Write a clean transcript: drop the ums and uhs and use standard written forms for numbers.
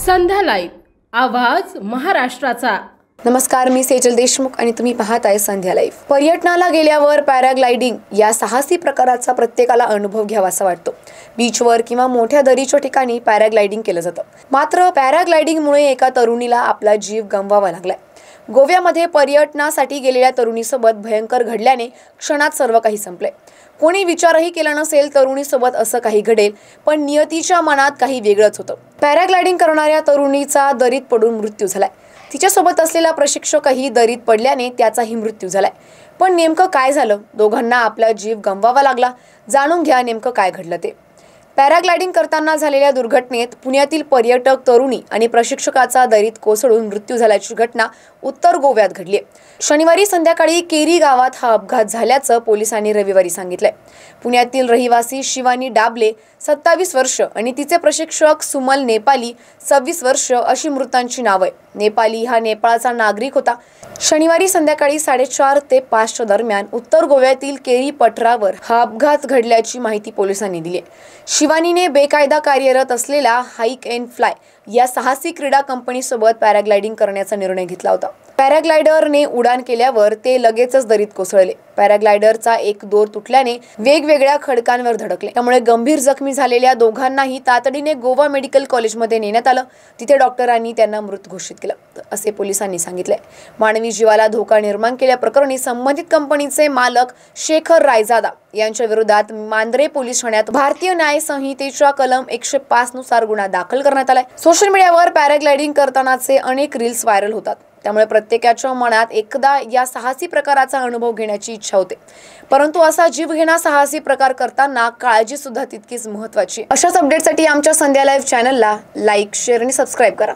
संध्या live आवाज महाराष्ट्राचा। नमस्कार, मी सेजल देशमुख आणि तुम्ही पाहताय संध्या लाईव्ह। पर्यटनाला गेल्यावर पॅराग्लायडिंग या साहसी प्रकाराचा प्रत्येकाला अनुभव घ्यावासा वाटतो। बीचवर किंवा मोठ्या दरीच्या ठिकाणी पॅराग्लायडिंग केलं जातं। मात्र पॅराग्लायडिंगमुळे एका तरुणीला आपला जीव गमवावा लागलाय। गोव्यामध्ये पर्यटनासाठी गेलेल्या तरुणीसोबत भयंकर घडल्याने क्षणात सर्व काही संपले। कोणी विचारही केला नसेल तरुणीसोबत असं काही घडेल, पण नियतीच्या मनात काही वेगळंच होतं। पॅराग्लायडिंग करणाऱ्या तरुणीचा दरीत पडून मृत्यू झालाय। तिच्यासोबत असलेला प्रशिक्षकही दरीत पडल्याने त्याचाही मृत्यू झालाय। पण नेमकं काय झालं? दोघांना आपला जीव गमवावा लागला। जाणून घ्या नेमकं काय घडलं ते। पॅराग्लायडिंग करताना झालेल्या दुर्घटनेत पुण्यातील पर्यटक तरुणी आणि प्रशिक्षकाचा दरीत कोसळून मृत्यू झाल्याची घटना उत्तर गोव्यात घडली आहे। शनिवारी संध्याकाळी केरी गावात हा अपघात झाल्याचं पोलिसांनी रविवारी सांगितलंय। पुण्यातील रहिवासी शिवानी डाबले 27 वर्ष आणि तिचे प्रशिक्षक सुमल नेपाली 26 वर्ष अशी मृतांची नावं आहे। नेपाली हा नेपाळचा नागरिक होता। शनिवारी संध्याकाळी 4:30 ते 5 दरम्यान उत्तर गोव्यातील केरी पठारावर हा अपघात घडल्याची माहिती पोलिसांनी दिली आहे। शिवानीने बेकायदा कार्यरत असलेला हाईक अँड फ्लाय या साहसी क्रीडा कंपनीसोबत पॅराग्लायडिंग करण्याचा निर्णय घेतला होता। पॅराग्लायडरने उडान केल्यावर ते लगेचच दरीत कोसळले। पॅराग्लायडरचा एक दोर तुटल्याने वेगवेगळ्या खडकांवर धडकले। त्यामुळे गंभीर जखमी झालेल्या दोघांनाही तातडीने गोवा मेडिकल कॉलेजमध्ये नेण्यात आलं। तिथे डॉक्टरांनी त्यांना मृत घोषित केलं असे पोलिसांनी सांगितले। मानवी जीवाला धोका निर्माण केल्याप्रकरणी संबंधित कंपनीचे मालक शेखर रायजादा यांच्या विरोधात मांद्रे पोलीस ठाण्यात भारतीय न्याय संहितेच्या कलम 105 नुसार गुन्हा दाखल करण्यात आलाय। सोशल मीडियावर पॅराग्लायडिंग करतानाचे अनेक रील्स व्हायरल होतात। त्यामुळे प्रत्येकाच्या मनात एकदा या साहसी प्रकाराचा अनुभव घेण्याची इच्छा होते। परंतु असा जीवघेणा साहसी प्रकार करताना काळजी सुद्धा तितकीच महत्त्वाची। अशाच अपडेटसाठी आमच्या संध्या लाईव्ह चॅनलला लाईक, शेअर आणि सबस्क्राईब करा।